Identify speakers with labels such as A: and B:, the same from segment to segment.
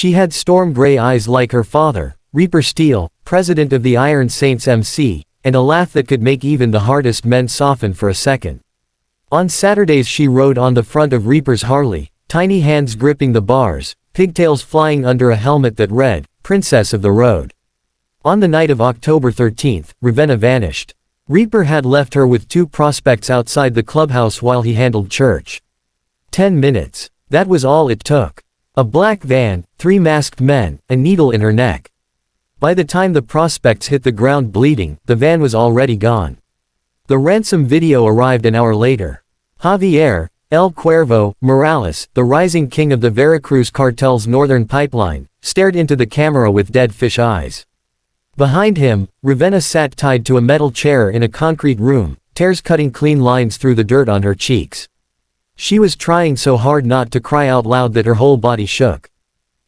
A: She had storm gray eyes like her father, Reaper Steele, president of the Iron Saints MC, and a laugh that could make even the hardest men soften for a second. On Saturdays she rode on the front of Reaper's Harley, tiny hands gripping the bars, pigtails flying under a helmet that read, "Princess of the Road." On the night of October 13th, Ravenna vanished. Reaper had left her with two prospects outside the clubhouse while he handled church. 10 minutes. That was all it took. A black van, 3 masked men, a needle in her neck. By the time the prospects hit the ground bleeding, the van was already gone. The ransom video arrived an hour later. Javier El Cuervo Morales, the rising king of the Veracruz cartel's northern pipeline, stared into the camera with dead fish eyes. Behind him, Ravenna sat tied to a metal chair in a concrete room, tears cutting clean lines through the dirt on her cheeks. She was trying so hard not to cry out loud that her whole body shook.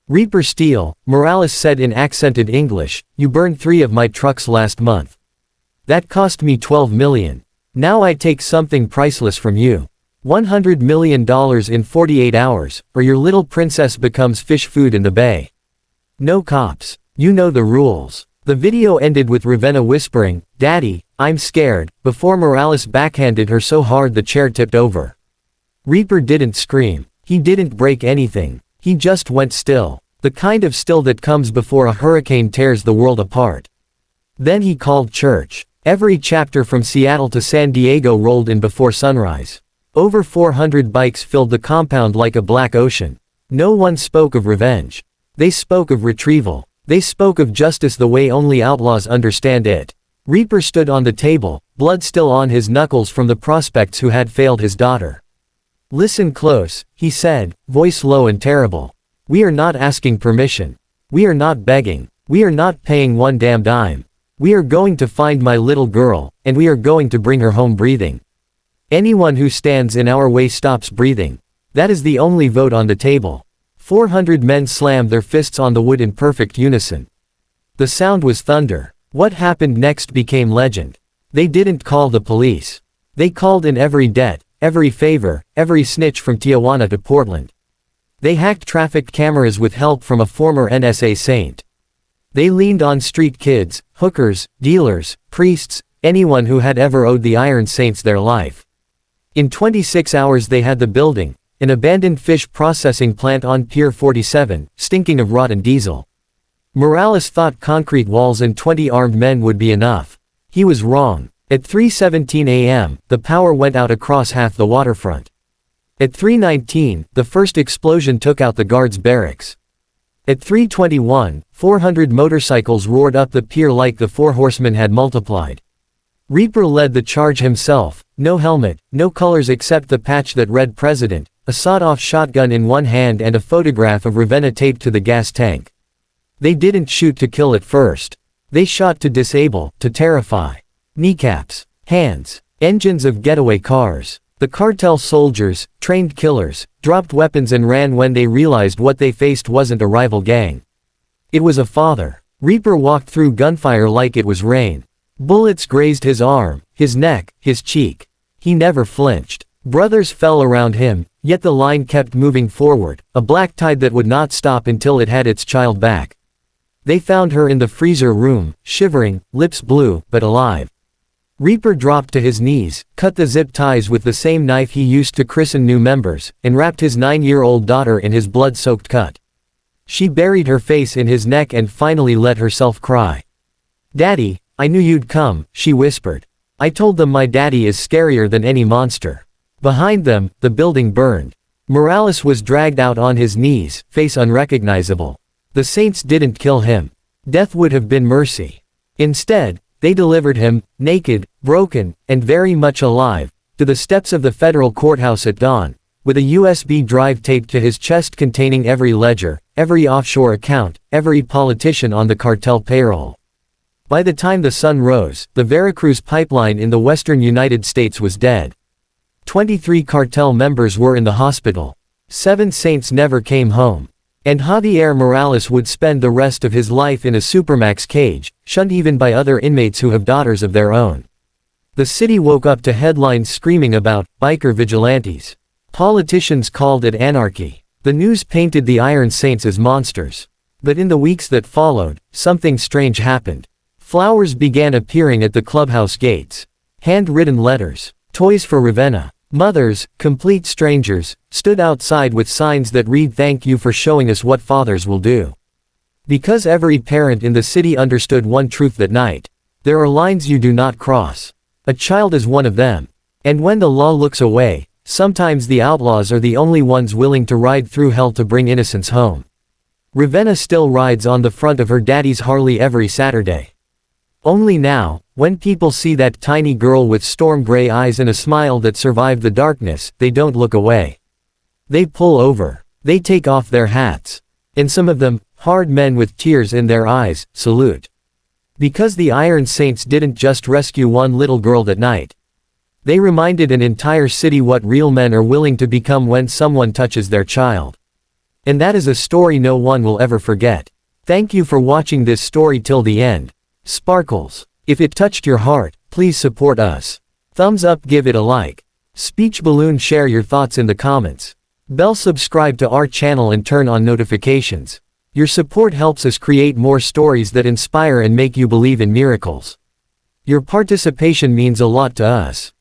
A: "Reaper Steele," Morales said in accented English, "you burned 3 of my trucks last month. That cost me $12 million. Now I take something priceless from you. $100 million in 48 hours, or your little princess becomes fish food in the bay. No cops. You know the rules." The video ended with Ravenna whispering, "Daddy, I'm scared," before Morales backhanded her so hard the chair tipped over. Reaper didn't scream. He didn't break anything. He just went still. The kind of still that comes before a hurricane tears the world apart. Then he called church. Every chapter from Seattle to San Diego rolled in before sunrise. Over 400 bikes filled the compound like a black ocean. No one spoke of revenge. They spoke of retrieval. They spoke of justice the way only outlaws understand it. Reaper stood on the table, blood still on his knuckles from the prospects who had failed his daughter. "Listen close," he said, voice low and terrible. "We are not asking permission. We are not begging. We are not paying one damn dime. We are going to find my little girl, and we are going to bring her home breathing. Anyone who stands in our way stops breathing. That is the only vote on the table." 400 men slammed their fists on the wood in perfect unison. The sound was thunder. What happened next became legend. They didn't call the police. They called in every debt, every favor, every snitch from Tijuana to Portland. They hacked traffic cameras with help from a former NSA saint. They leaned on street kids, hookers, dealers, priests, anyone who had ever owed the Iron Saints their life. In 26 hours they had the building, an abandoned fish processing plant on Pier 47, stinking of rotten diesel. Morales thought concrete walls and 20 armed men would be enough. He was wrong. At 3:17 a.m., the power went out across half the waterfront. At 3:19, the first explosion took out the guards' barracks. At 3:21, 400 motorcycles roared up the pier like the Four Horsemen had multiplied. Reaper led the charge himself, no helmet, no colors except the patch that read President, a sawed-off shotgun in one hand and a photograph of Ravenna taped to the gas tank. They didn't shoot to kill at first. They shot to disable, to terrify. Kneecaps, hands, engines of getaway cars. The cartel soldiers, trained killers, dropped weapons and ran when they realized what they faced wasn't a rival gang. It was a father. Reaper walked through gunfire like it was rain. Bullets grazed his arm, his neck, his cheek. He never flinched. Brothers fell around him, yet the line kept moving forward, a black tide that would not stop until it had its child back. They found her in the freezer room, shivering, lips blue, but alive. Reaper dropped to his knees, cut the zip ties with the same knife he used to christen new members, and wrapped his 9-year-old daughter in his blood-soaked cut. She buried her face in his neck and finally let herself cry. "Daddy, I knew you'd come," she whispered. "I told them my daddy is scarier than any monster." Behind them, the building burned. Morales was dragged out on his knees, face unrecognizable. The Saints didn't kill him. Death would have been mercy. Instead, they delivered him, naked, broken, and very much alive, to the steps of the federal courthouse at dawn, with a USB drive taped to his chest containing every ledger, every offshore account, every politician on the cartel payroll. By the time the sun rose, the Veracruz pipeline in the western United States was dead. 23 cartel members were in the hospital. 7 Saints never came home. And Javier Morales would spend the rest of his life in a supermax cage, shunned even by other inmates who have daughters of their own. The city woke up to headlines screaming about biker vigilantes. Politicians called it anarchy. The news painted the Iron Saints as monsters. But in the weeks that followed, something strange happened. Flowers began appearing at the clubhouse gates. Handwritten letters. Toys for Ravenna. Mothers, complete strangers, stood outside with signs that read "Thank you for showing us what fathers will do." Because every parent in the city understood one truth that night. There are lines you do not cross. A child is one of them. And when the law looks away, sometimes the outlaws are the only ones willing to ride through hell to bring innocence home. Ravenna still rides on the front of her daddy's Harley every Saturday. Only now, when people see that tiny girl with storm gray eyes and a smile that survived the darkness, they don't look away. They pull over. They take off their hats. And some of them, hard men with tears in their eyes, salute. Because the Iron Saints didn't just rescue one little girl that night. They reminded an entire city what real men are willing to become when someone touches their child. And that is a story no one will ever forget. Thank you for watching this story till the end. Sparkles. If it touched your heart, please support us. Thumbs up, give it a like. Speech balloon, share your thoughts in the comments. Bell, subscribe to our channel and turn on notifications. Your support helps us create more stories that inspire and make you believe in miracles. Your participation means a lot to us.